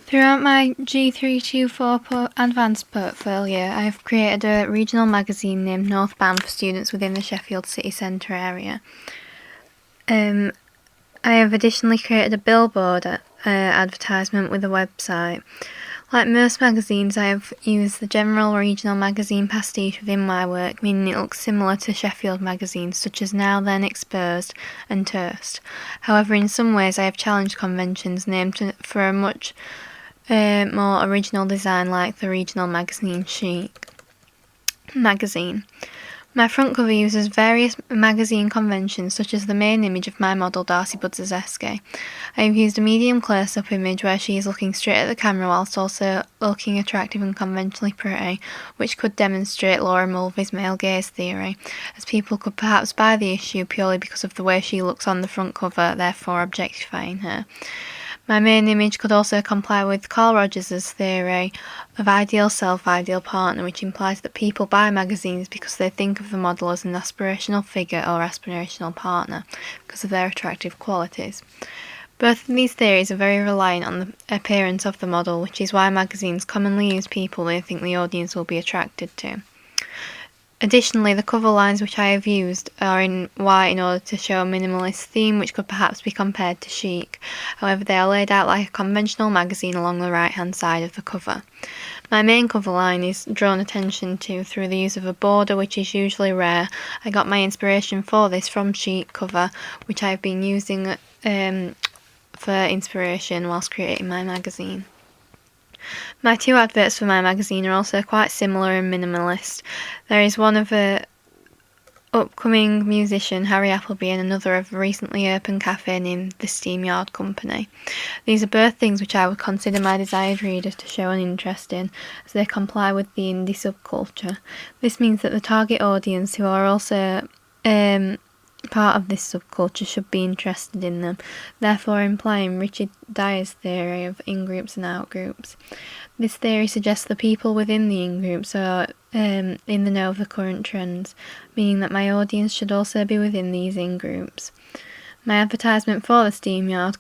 Throughout my G324 Advanced portfolio, I have created a regional magazine named Northbound for students within the Sheffield city centre area. I have additionally created a billboard advertisement with a website. Like most magazines, I have used the general regional magazine pastiche within my work, meaning it looks similar to Sheffield magazines such as Now Then, Exposed and Toast. However, in some ways I have challenged conventions named for a much more original design like the regional magazine Chic magazine. My front cover uses various magazine conventions such as the main image of my model Darcy Budzezeski. I have used a medium close-up image where she is looking straight at the camera whilst also looking attractive and conventionally pretty, which could demonstrate Laura Mulvey's male gaze theory, as people could perhaps buy the issue purely because of the way she looks on the front cover, therefore objectifying her. My main image could also comply with Carl Rogers' theory of ideal self, ideal partner, which implies that people buy magazines because they think of the model as an aspirational figure or aspirational partner because of their attractive qualities. Both of these theories are very reliant on the appearance of the model, which is why magazines commonly use people they think the audience will be attracted to. Additionally, the cover lines which I have used are in white in order to show a minimalist theme which could perhaps be compared to chic. However, they are laid out like a conventional magazine along the right-hand side of the cover. My main cover line is drawn attention to through the use of a border, which is usually rare. I got my inspiration for this from Chic cover, which I have been using for inspiration whilst creating my magazine. My two adverts for my magazine are also quite similar and minimalist. There is one of a upcoming musician, Harry Appleby, and another of a recently opened cafe named the Steamyard Company. These are both things which I would consider my desired reader to show an interest in, as they comply with the indie subculture. This means that the target audience, who are also part of this subculture, should be interested in them, therefore implying Richard Dyer's theory of in-groups and out-groups. This theory suggests the people within the in-groups are in the know of the current trends, meaning that my audience should also be within these in-groups. My advertisement for the Steamyard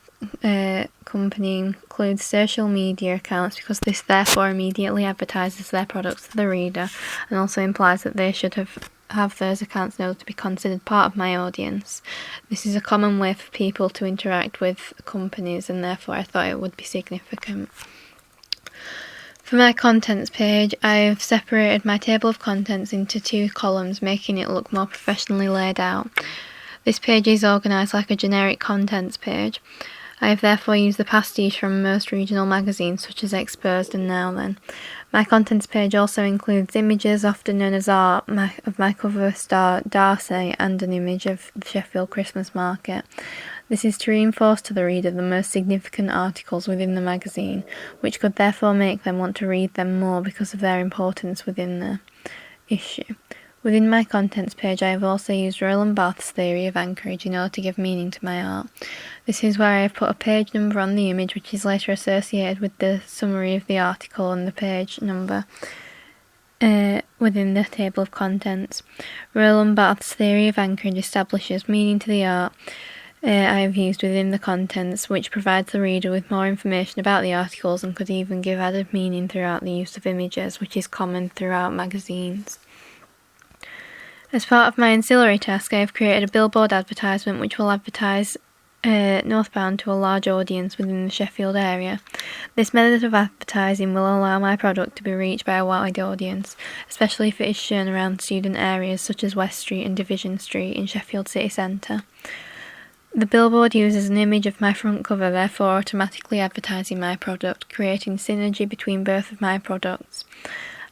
company includes social media accounts because this therefore immediately advertises their products to the reader and also implies that they should have those accounts in order to be considered part of my audience. This is a common way for people to interact with companies, and therefore I thought it would be significant. For my contents page, I have separated my table of contents into two columns, making it look more professionally laid out. This page is organised like a generic contents page. I have therefore used the pastiche from most regional magazines such as Exposed and Now Then. My contents page also includes images, often known as art, of my cover star Darcy and an image of the Sheffield Christmas market. This is to reinforce to the reader the most significant articles within the magazine, which could therefore make them want to read them more because of their importance within the issue. Within my contents page, I have also used Roland Barthes' theory of anchorage in order to give meaning to my art. This is where I have put a page number on the image, which is later associated with the summary of the article and the page number within the table of contents. Roland Barthes' theory of anchorage establishes meaning to the art I have used within the contents, which provides the reader with more information about the articles and could even give added meaning throughout the use of images, which is common throughout magazines. As part of my ancillary task, I have created a billboard advertisement which will advertise Northbound to a large audience within the Sheffield area. This method of advertising will allow my product to be reached by a wide audience, especially if it is shown around student areas such as West Street and Division Street in Sheffield city centre. The billboard uses an image of my front cover, therefore automatically advertising my product, creating synergy between both of my products.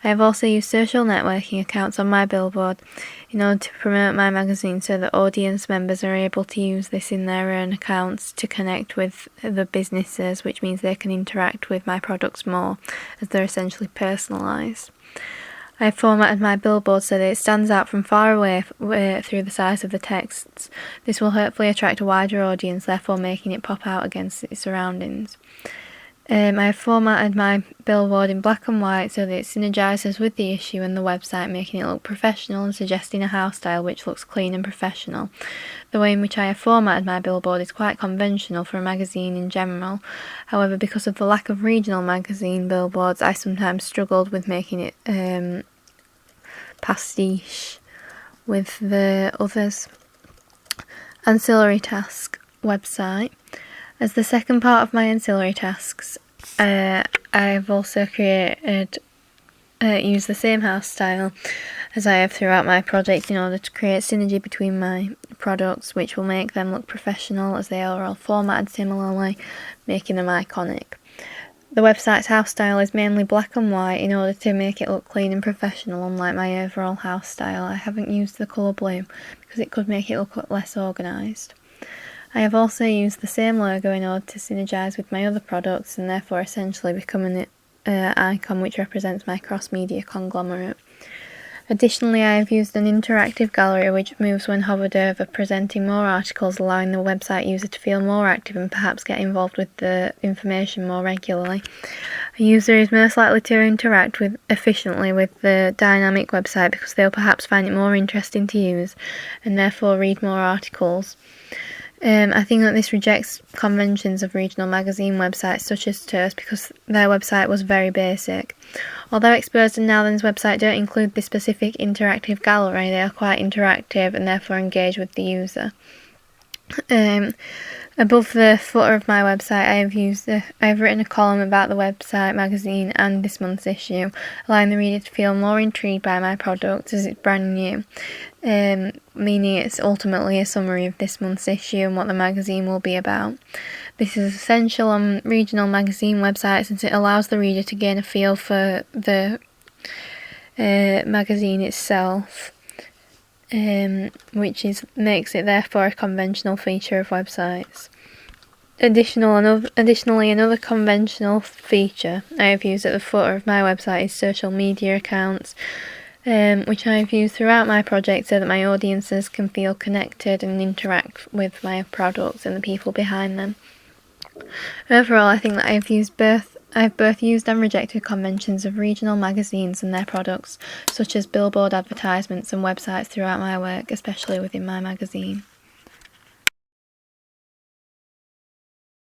I have also used social networking accounts on my billboard in order to promote my magazine so that audience members are able to use this in their own accounts to connect with the businesses, which means they can interact with my products more, as they're essentially personalised. I have formatted my billboard so that it stands out from far away through the size of the texts. This will hopefully attract a wider audience, therefore making it pop out against its surroundings. I have formatted my billboard in black and white so that it synergises with the issue and the website, making it look professional and suggesting a house style which looks clean and professional. the way in which I have formatted my billboard is quite conventional for a magazine in general. However, because of the lack of regional magazine billboards, I sometimes struggled with making it pastiche with the others. Ancillary task website. As the second part of my ancillary tasks, I've also used the same house style as I have throughout my project in order to create synergy between my products, which will make them look professional as they are all formatted similarly, making them iconic. The website's house style is mainly black and white in order to make it look clean and professional, unlike my overall house style. I haven't used the colour blue because it could make it look less organised. I have also used the same logo in order to synergise with my other products and therefore essentially become an icon which represents my cross-media conglomerate. Additionally, I have used an interactive gallery which moves when hovered over, presenting more articles, allowing the website user to feel more active and perhaps get involved with the information more regularly. A user is most likely to interact efficiently with the dynamic website because they'll perhaps find it more interesting to use and therefore read more articles. I think that this rejects conventions of regional magazine websites such as Toast because their website was very basic. Although Exposed and Now Then's website don't include this specific interactive gallery, they are quite interactive and therefore engage with the user. Above the footer of my website, I have written a column about the website, magazine, and this month's issue, allowing the reader to feel more intrigued by my product as it's brand new, meaning it's ultimately a summary of this month's issue and what the magazine will be about. This is essential on regional magazine websites since it allows the reader to gain a feel for the magazine itself, which makes it therefore a conventional feature of websites. Additionally, another conventional feature I have used at the footer of my website is social media accounts, which I have used throughout my project so that my audiences can feel connected and interact with my products and the people behind them. Overall, I think that I have both used and rejected conventions of regional magazines and their products, such as billboard advertisements and websites throughout my work, especially within my magazine.